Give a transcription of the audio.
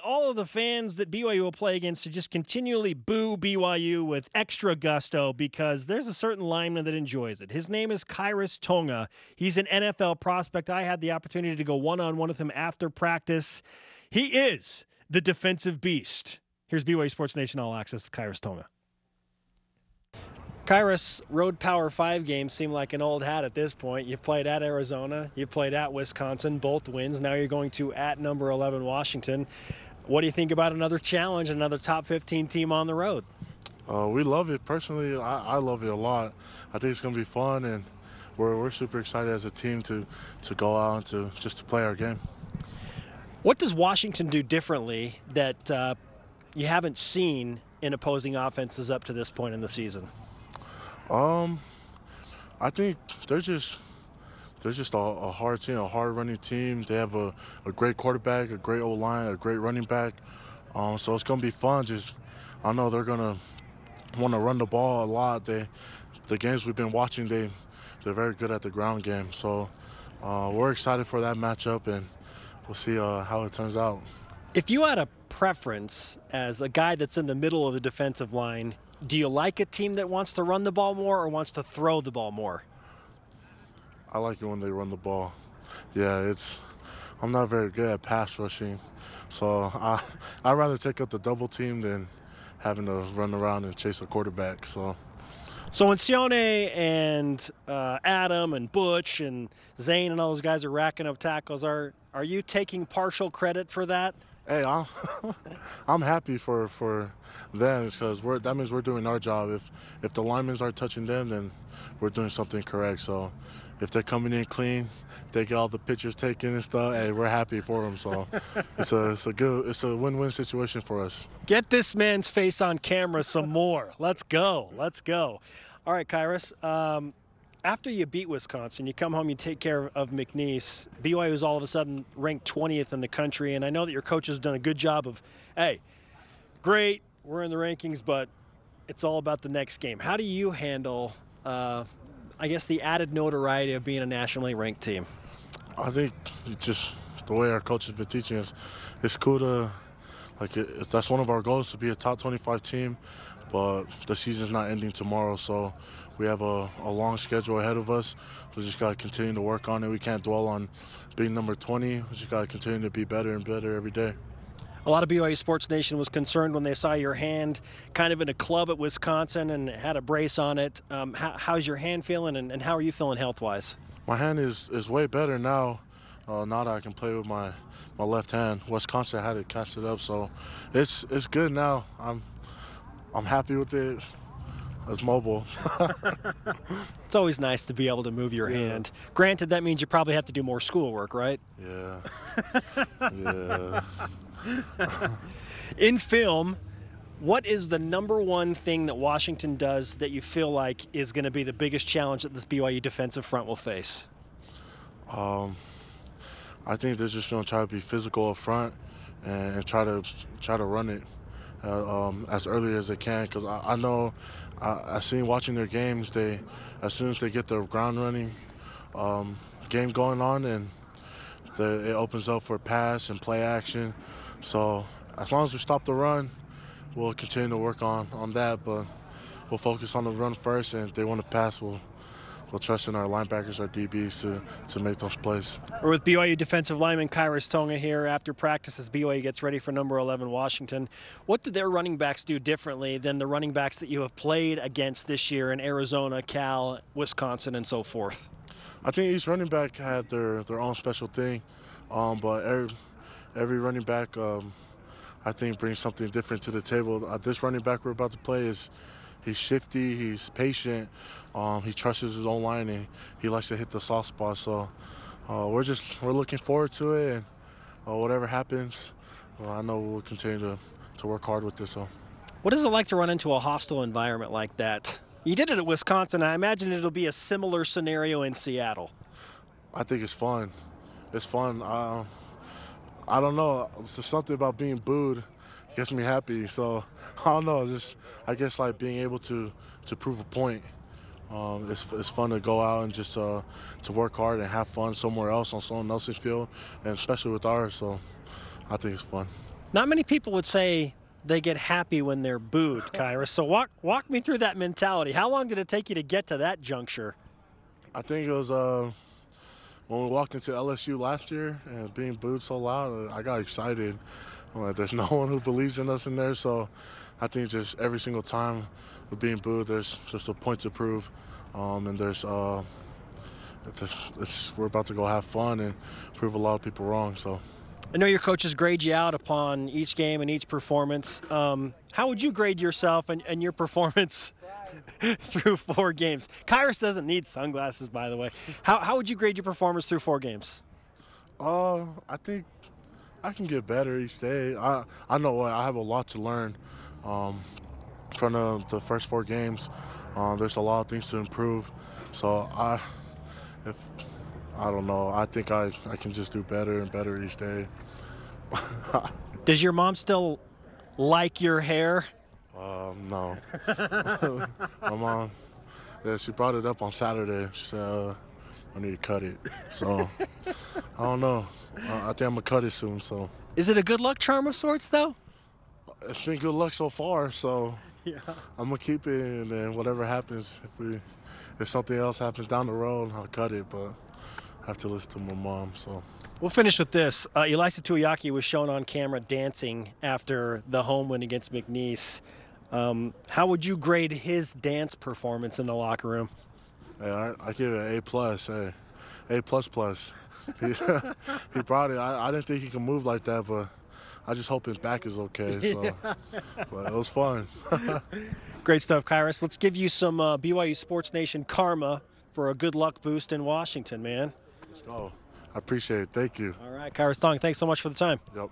all of the fans that BYU will play against to just continually boo BYU with extra gusto because there's a certain lineman that enjoys it. His name is Khyiris Tong. He's an NFL prospect. I had the opportunity to go one-on-one with him after practice. He is the defensive beast. Here's BYU Sports Nation All Access with Khyiris Tong. Khyiris, road Power 5 games seem like an old hat at this point. You've played at Arizona, you've played at Wisconsin, both wins. Now you're going to at number 11 Washington. What do you think about another challenge, another top 15 team on the road? We love it. Personally, I love it a lot. I think it's going to be fun, and we're super excited as a team to go out and to play our game. What does Washington do differently that you haven't seen in opposing offenses up to this point in the season? I think they're just a hard team, a hard running team. They have a great quarterback, a great O-line, a great running back. So it's gonna be fun. I know they're gonna want to run the ball a lot. The games we've been watching, they're very good at the ground game. So we're excited for that matchup, and we'll see how it turns out. If you had a preference as a guy that's in the middle of the defensive line, do you like a team that wants to run the ball more or wants to throw the ball more? I like it when they run the ball. Yeah, I'm not very good at pass rushing, so I'd rather take up the double team than having to run around and chase a quarterback. So when Sione and Adam and Butch and Zane and all those guys are racking up tackles, are you taking partial credit for that? Hey, I'm happy for them because that means we're doing our job. If the linemen aren't touching them, then we're doing something correct. So if they're coming in clean, they get all the pictures taken and stuff. Hey, we're happy for them. So it's a win-win situation for us. Get this man's face on camera some more. Let's go. All right, Khyiris. After you beat Wisconsin, you come home, you take care of McNeese. BYU is all of a sudden ranked 20th in the country, and I know that your coach has done a good job of, hey, great, we're in the rankings, but it's all about the next game. How do you handle, I guess, the added notoriety of being a nationally ranked team? I think just the way our coach has been teaching us, it's cool to, that's one of our goals, to be a top 25 team, but the season's not ending tomorrow, so we have a long schedule ahead of us. We just got to continue to work on it. We can't dwell on being number 20. We just got to continue to be better and better every day. A lot of BYU Sports Nation was concerned when they saw your hand kind of in a club at Wisconsin and had a brace on it. How's your hand feeling, and how are you feeling health-wise? My hand is way better now. Now that I can play with my left hand. Wisconsin had to catch it up, so it's good now. I'm happy with it. It's mobile. It's always nice to be able to move your hand. Granted, that means you probably have to do more schoolwork, right? Yeah. In film, what is the number one thing that Washington does that you feel like is going to be the biggest challenge that this BYU defensive front will face? I think they're just going to try to be physical up front and try to run it as early as they can, because I know I've seen watching their games, as soon as they get the ground running game going on, and it opens up for pass and play action. So as long as we stop the run, we'll continue to work on that, but we'll focus on the run first, and if they want to pass, we'll trust in our linebackers, our DBs to make those plays. We're with BYU defensive lineman Khyiris Tong here after practice as BYU gets ready for number 11 Washington. What do their running backs do differently than the running backs that you have played against this year in Arizona, Cal, Wisconsin, and so forth? I think each running back had their own special thing, but every running back I think brings something different to the table. This running back we're about to play he's shifty, he's patient, he trusts his own line, and he likes to hit the soft spot. So we're looking forward to it, and whatever happens, I know we'll continue to work hard with this. So, what is it like to run into a hostile environment like that? You did it at Wisconsin. I imagine it'll be a similar scenario in Seattle. I think it's fun. It's fun. I don't know. There's something about being booed gets me happy. So I don't know. I guess like being able to prove a point. It's fun to go out and just to work hard and have fun somewhere else on someone else's field, and especially with ours. So I think it's fun. Not many people would say they get happy when they're booed, Khyiris. So walk me through that mentality. How long did it take you to get to that juncture? I think it was when we walked into LSU last year and being booed so loud, I got excited. Like, there's no one who believes in us in there, so I think just every single time we're being booed, there's just a point to prove, and we're about to go have fun and prove a lot of people wrong. So. I know your coaches grade you out upon each game and each performance. How would you grade yourself and your performance through 4 games? Khyiris doesn't need sunglasses, by the way. How would you grade your performance through 4 games? I think I can get better each day. I know I have a lot to learn from the first 4 games. There's a lot of things to improve. So I don't know. I think I can just do better and better each day. Does your mom still like your hair? No. My mom, yeah, she brought it up on Saturday. She said, I need to cut it. So, I don't know. I think I'm going to cut it soon. So. Is it a good luck charm of sorts, though? It's been good luck so far. So, yeah. I'm going to keep it, and then whatever happens, if something else happens down the road, I'll cut it. But I have to listen to my mom. So. We'll finish with this. Elisa Tuiaki was shown on camera dancing after the home win against McNeese. How would you grade his dance performance in the locker room? Hey, I give it an A+. Hey, A++. He brought it. I didn't think he could move like that, but I just hope his back is okay. So, yeah. But it was fun. Great stuff, Khyiris. Let's give you some BYU Sports Nation karma for a good luck boost in Washington, man. Let's go. I appreciate it. Thank you. All right, Khyiris Tong, thanks so much for the time. Yep.